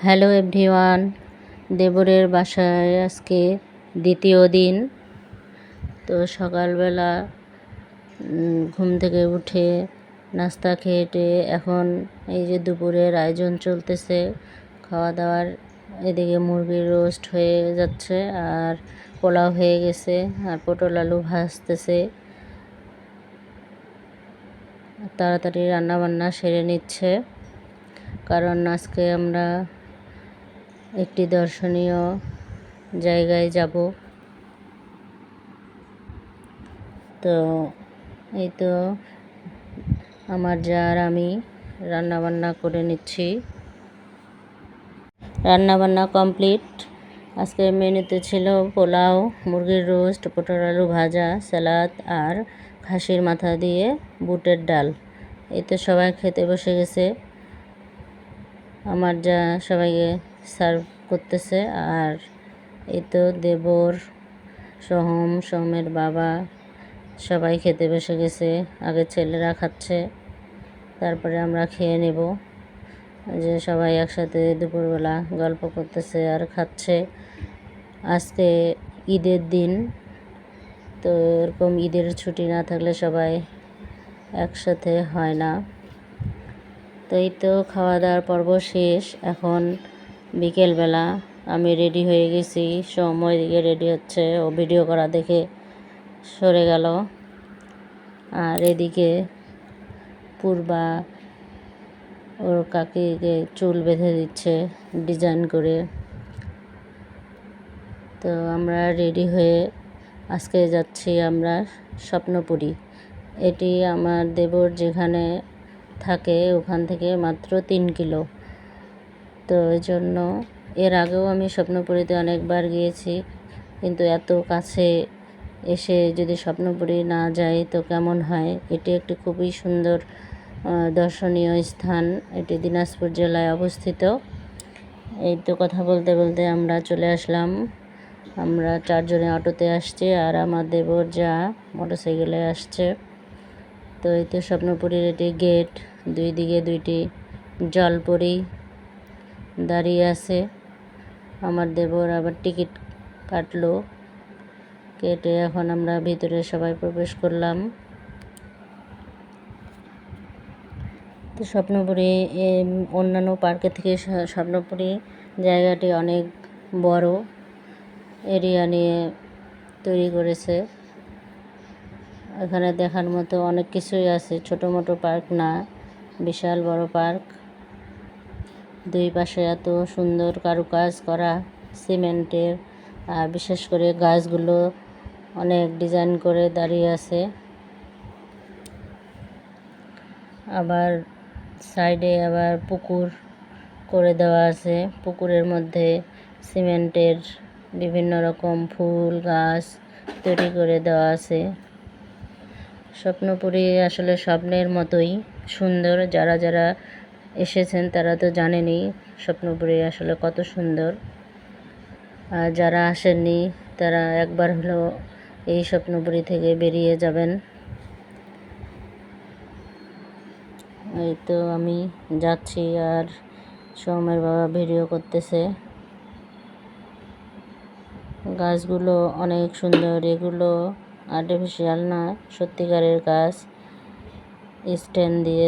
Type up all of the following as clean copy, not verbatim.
Hello everyone, দেবরের বাসায় আজকে দ্বিতীয় দিন। তো সকালবেলা ঘুম থেকে উঠে নাস্তা খেয়ে এখন এই যে দুপুরের আয়োজন চলতেছে খাওয়া দাওয়ার। এদিকে মুরগির রোস্ট হয়ে যাচ্ছে, আর পোলাও হয়ে গেছে, আর পটল আলু ভাজতেছে। তাড়াতাড়ি রান্নাবান্না সেরে নিচ্ছে, কারণ আজকে আমরা একটি দর্শনীয় জায়গায় যাব। তো এই তো আমার যার আমি রান্নাবান্না করে নিচ্ছি। রান্নাবান্না কমপ্লিট। আজকে মেনুতে ছিল পোলাও, মুরগির রোস্ট, পটল আলু ভাজা, স্যালাদ আর খাসির মাথা দিয়ে বুটের ডাল। এই তো সবাই খেতে বসে গেছে। আমার যা সবাইকে সার্ভ করতেছে, আর এই তো দেবর, সোহমের বাবা সবাই খেতে বসে গেছে। আগে ছেলেরা খাচ্ছে, তারপরে আমরা খেয়ে নেব। যে সবাই একসাথে দুপুরবেলা গল্প করতেছে আর খাচ্ছে। আজকে ঈদের দিন, তো এরকম ঈদের ছুটি না থাকলে সবাই একসাথে হয় না। তো এই তো খাওয়া দাওয়ার পর্ব শেষ। এখন বিকেলবেলা আমি রেডি হয়ে গেছি, সময় দিকে রেডি হচ্ছে, ও ভিডিও করা দেখে সরে গেল। আর এদিকে পূর্বা ওর কাকিকে চুল বেঁধে দিচ্ছে ডিজাইন করে। তো আমরা রেডি হয়ে আজকে যাচ্ছি আমরা স্বপ্নপুরী। এটি আমার দেবর যেখানে থাকে ওখান থেকে মাত্র 3 কিলো। তো এই জন্য এর আগেও আমি স্বপ্নপুরীতে অনেকবার গিয়েছি, কিন্তু এত কাছে এসে যদি স্বপ্নপুরী না যাই তো কেমন হয়। এটি একটি খুবই সুন্দর দর্শনীয় স্থান। এটি দিনাজপুর জেলায় অবস্থিত। এই তো কথা বলতে বলতে আমরা চলে আসলাম। আমরা 4 জনে অটোতে আসছি, আর আমার দেবর যা মোটরসাইকেলে আসছে। তো এই তো স্বপ্নপুরীর এটি গেট, 2 দিকে 2টি জলপরি দাঁড়িয়ে আছে। আমার দেবর আবার টিকিট কাটলো, কেটে এখন আমরা ভিতরে সবাই প্রবেশ করলাম। তো স্বপ্নপুরী অন্যান্য পার্কের থেকে স্বপ্নপুরী জায়গাটি অনেক বড় এরিয়া নিয়ে তৈরি করেছে। এখানে দেখার মতো অনেক কিছুই আছে, ছোটো মোটো পার্ক না, বিশাল বড় পার্ক। 2 পাশে এত সুন্দর কারুকাজ করা সিমেন্টের, আর বিশেষ করে গাছগুলো অনেক ডিজাইন করে দাঁড়িয়ে আছে। আবার সাইডে আবার পুকুর করে দেওয়া আছে, পুকুরের মধ্যে সিমেন্টের বিভিন্ন রকম ফুল গাছ তৈরি করে দেওয়া আছে। স্বপ্নপুরী আসলে স্বপ্নের মতোই সুন্দর। যারা যারা এসেছেন তারা তো জানেনই স্বপ্নপুরী আসলে কত সুন্দর। আর যারা আসেননি তারা একবার হলেও এই স্বপ্নপুরী থেকে বেরিয়ে যাবেন। এই তো আমি যাচ্ছি, আর সোহমের বাবা ভিডিও করতেছে। গাছগুলো অনেক সুন্দর, এগুলো আর্টিফিশিয়াল না, সত্যিকারের গাছ, স্ট্যান্ড দিয়ে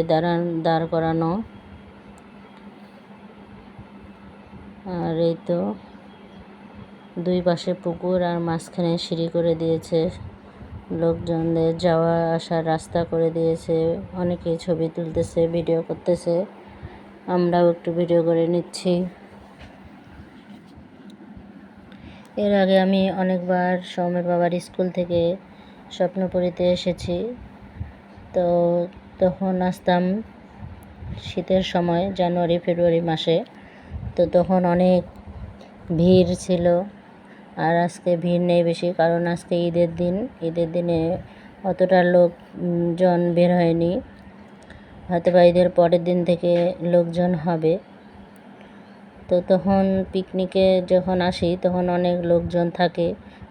দাঁড় করানো। আর এই তো 2 পাশে পুকুর, আর মাঝখানে সিঁড়ি করে দিয়েছে, লোকজনদের যাওয়া আসার রাস্তা করে দিয়েছে। অনেকেই ছবি তুলতেছে, ভিডিও করতেছে, আমরাও একটু ভিডিও করে নিচ্ছি। এর আগে আমি অনেকবার সোহমের বাবার স্কুল থেকে স্বপ্নপুরীতে এসেছি। তো তখন আসতাম শীতের সময়, জানুয়ারি ফেব্রুয়ারি মাসে। তো তখন অনেক ভিড় ছিল, আর আজকে ভিড় নেই বেশি, কারণ আজকে ঈদের দিন। ঈদের দিনে অতটা লোকজন বের হয়নি, হয়তো বা ঈদের পরের দিন থেকে লোকজন হবে। তো তখন পিকনিকে যখন আসি তখন অনেক লোকজন থাকে,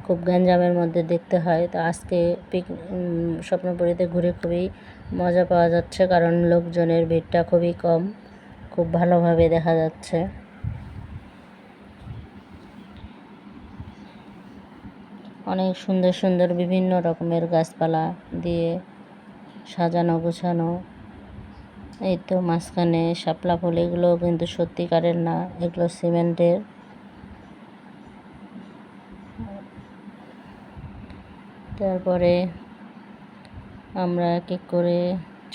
খুব গ্যাঞ্জামের মধ্যে দেখতে হয়। তো আজকে স্বপ্নপুরীতে ঘুরে খুবই মজা পাওয়া যাচ্ছে, কারণ লোকজনের ভিড়টা খুবই কম, খুব ভালোভাবে দেখা যাচ্ছে। অনেক সুন্দর সুন্দর বিভিন্ন রকমের গাছপালা দিয়ে সাজানো গোছানো। এই তো মাঝখানে শাপলা ফুল, এগুলো কিন্তু সত্যিকারের না, এগুলো সিমেন্টের। তারপরে আমরা এক এক করে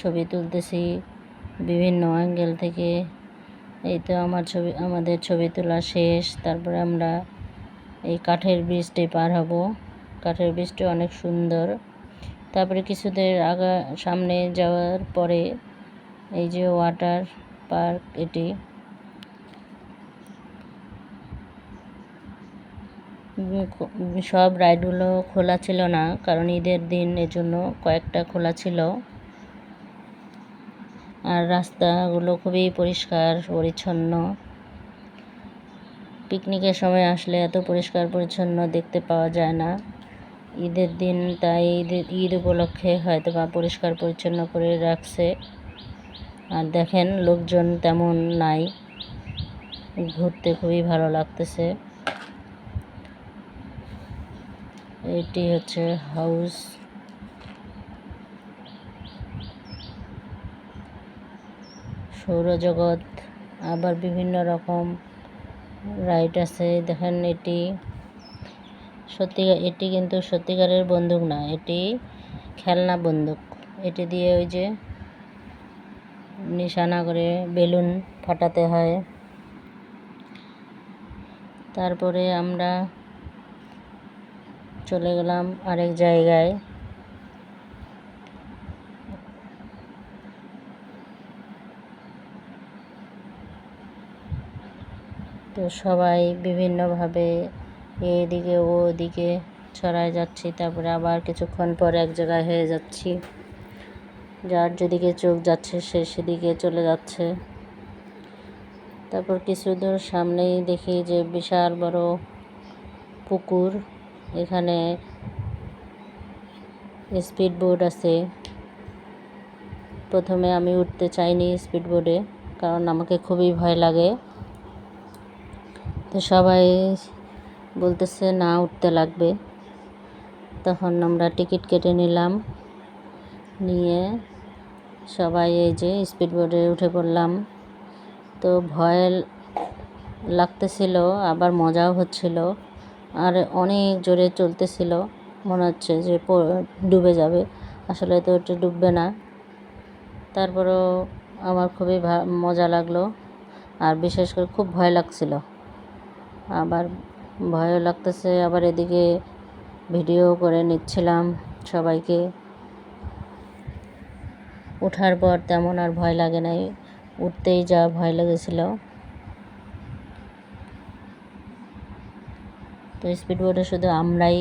ছবি তুলতেছি বিভিন্ন অ্যাঙ্গেল থেকে। এই তো আমাদের ছবি তোলা শেষ। তারপরে আমরা এই কাঠের ব্রিজটি পার হব। কাঠের ব্রিজটি অনেক সুন্দর। তারপরে কিছুদের সামনে যাওয়ার পরে এই যে ওয়াটার পার্ক, এটি সব রাইডগুলো খোলা ছিল না, কারণ ঈদের দিন, এজন্য কয়েকটা খোলা ছিল। আর রাস্তাগুলো খুবই পরিষ্কার পরিচ্ছন্ন। পিকনিকের সময় আসলে এত পরিষ্কার পরিচ্ছন্ন দেখতে পাওয়া যায় না। ঈদের দিন তাই ঈদ উপলক্ষে হয়তো বা পরিষ্কার পরিচ্ছন্ন করে রাখছে। আর দেখেন লোকজন তেমন নাই, ঘুরতে খুবই ভালো লাগতেছে। এটি হচ্ছে হাউস। সৌরজগৎ, আবার বিভিন্ন রকম রাইড আছে। দেখেন এটি কিন্তু সত্যিকারের বন্দুক না, এটি খেলনা বন্দুক। এটি দিয়ে ওই যে নিশানা করে বেলুন ফাটাতে হয়। তারপরে আমরা চলে গেলাম আরেক জায়গায়। তো সবাই বিভিন্নভাবে এদিকে ওদিকে ছড়ায় যাচ্ছি। তারপরে আবার কিছুক্ষণ পর এক জায়গায় হয়ে যাচ্ছি। যার যেদিকে চোখ যাচ্ছে সে সেদিকে চলে যাচ্ছে। তারপর কিছু দূর সামনেই দেখি যে বিশাল বড় পুকুর। এখানে স্পিড বোট আছে। প্রথমে আমি উঠতে চাইনি স্পিড বোটে, কারণ আমাকে খুবই ভয় লাগে। তো সবাই বলতেছে না, উঠতে লাগবে। তখন আমরা টিকিট কেটে নিলাম, নিয়ে সবাই এই যে স্পিড বোটে উঠে পড়লাম। তো ভয় লাগতেছিল, আবার মজাও হচ্ছিল, আর অনেক জোরে চলতেছিল। মনে হচ্ছে যে ডুবে যাবে, আসলে তো ওটা ডুববে না। তারপরেও আমার খুবই মজা লাগলো, আর বিশেষ করে খুব ভয় লাগছিল। আবার ভয়ও লাগতেছে, আবার এদিকে ভিডিও করে নিচ্ছিলাম সবাইকে। ওঠার পর তেমন আর ভয় লাগে নাই, উঠতেই যা ভয় লেগেছিল। তো স্পিড বোটে শুধু আমরাই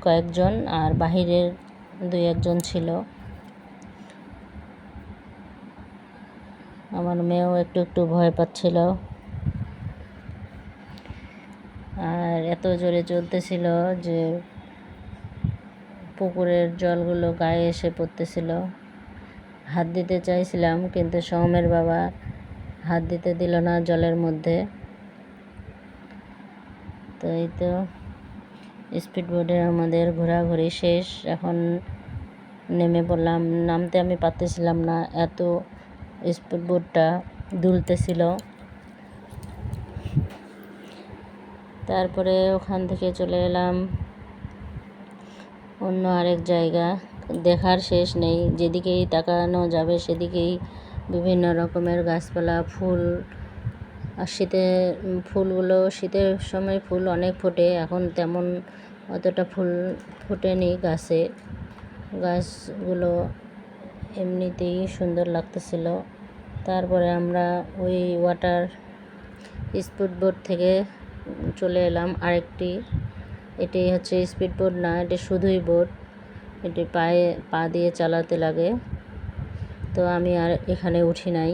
কয়েকজন, আর বাহিরের 2-1 জন ছিল। আমার মেয়েও একটু একটু ভয় পাচ্ছিল, আর এত জোরে চলতেছিল যে পুকুরের জলগুলো গায়ে এসে পড়তেছিল। হাত দিতে চাইছিলাম, কিন্তু সৌমের বাবা হাত দিতে দিল না জলের মধ্যে। তো এই তো স্পিড বোটে আমাদের ঘোরাঘুরি শেষ। এখন নেমে পড়লাম। নামতে আমি পারতেছিলাম না, এত স্পিড বোটটা দুলতেছিল। তারপরে ওখান থেকে চলে এলাম অন্য আরেক জায়গা। দেখার শেষ নেই, যেদিকেই তাকানো যাবে সেদিকেই বিভিন্ন রকমের গাছপালা, ফুল। আর শীতের সময় ফুল অনেক ফোটে, এখন তেমন অতটা ফুল ফোটেনি গাছে। গাছগুলো এমনিতেই সুন্দর লাগতেছিল। তারপরে আমরা ওই ওয়াটার স্পিড বোট থেকে চলে এলাম আরেকটি। এটি হচ্ছে স্পিড বোট না, এটি শুধুই বোট। এটি পা দিয়ে চালাতে লাগে। তো আমি আর এখানে উঠি নাই,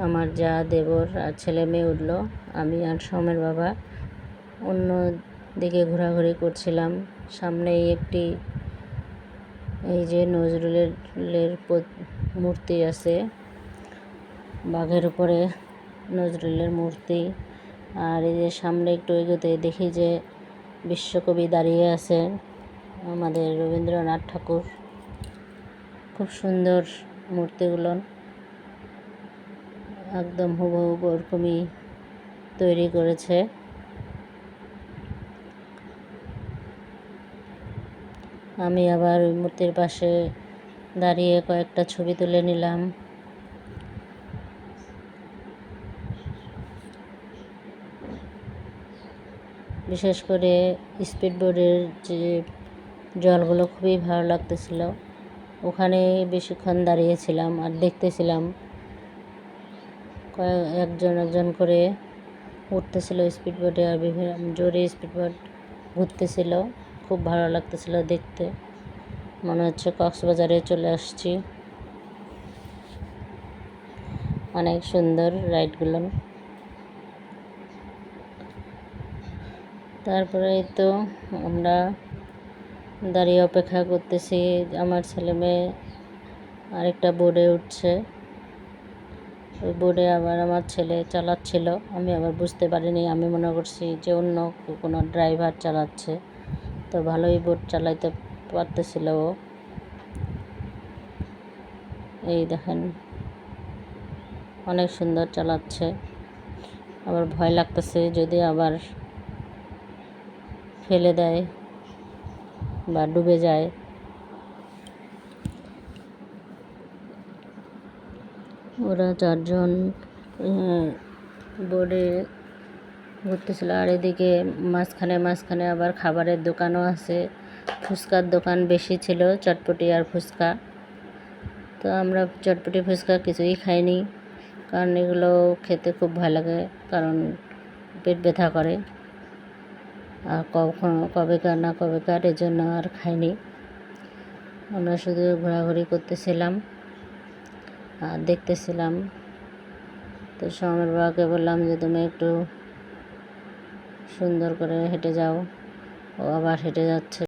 আমার যা দেবর আর ছেলে মেয়ে উঠলো। আমি আর সৌমের বাবা অন্য দিকে ঘোরাঘুরি করছিলাম। সামনেই একটি এই যে নজরুলের মূর্তি আছে, বাঘের উপরে নজরুলের মূর্তি। আর এই যে সামনে একটু এগোতে দেখি যে বিশ্বকবি দাঁড়িয়ে আছেন, আমাদের রবীন্দ্রনাথ ঠাকুর। খুব সুন্দর মূর্তিগুলো, একদম হুবহু ওরকমই তৈরি করেছে। আমি আবার ওই মূর্তির পাশে দাঁড়িয়ে কয়েকটা ছবি তুলে নিলাম। বিশেষ করে স্পিড বোটের যে জলগুলো খুবই ভালো লাগতেছিল। ওখানে বেশিক্ষণ দাঁড়িয়েছিলাম আর দেখতেছিলাম, একজন করে উঠতেছিল স্পিড বোটে, আর বিভিন্ন জোরে স্পিড বোট ঘুরতেছিল। খুব ভালো লাগতেছিল দেখতে, মনে হচ্ছে কক্সবাজারে চলে আসছি। অনেক সুন্দর রাইডগুলো। তারপরে তো আমরা দাঁড়িয়ে অপেক্ষা করতেছি। আমার ছেলে মেয়ে আরেকটা বোর্ডে উঠছে। ওই বোর্ডে আবার আমার ছেলে চালাচ্ছিল, আমি আবার বুঝতে পারিনি। আমি মনে করছি যে অন্য কোনো ড্রাইভার চালাচ্ছে, তো ভালোই বোট চালাইতে পারতেছিল ও। এই দেখেন, অনেক সুন্দর চালাচ্ছে। আবার ভয় লাগতেছে যদি আবার ফেলে দেয় বা ডুবে যায়। ওরা 4 জন বোর্ডে ঘুরতেছিল, আর এদিকে মাঝখানে আবার খাবারের দোকানও আছে। ফুচকার দোকান বেশি ছিল, চটপটি আর ফুচকা। তো আমরা চটপটি ফুচকা কিছুই খাইনি, কারণ এগুলো খেতে খুব ভয় লাগে, কারণ পেট ব্যথা করে। আর কবেকার না কবেকার, এর জন্য আর খাইনি। আমরা শুধু ঘোরাঘুরি করতেছিলাম আর দেখতেছিলাম। তো সৌমের বাবাকে বললাম যে তুমি একটু সুন্দর করে হেঁটে যাও। ও আবার হেঁটে যাচ্ছে।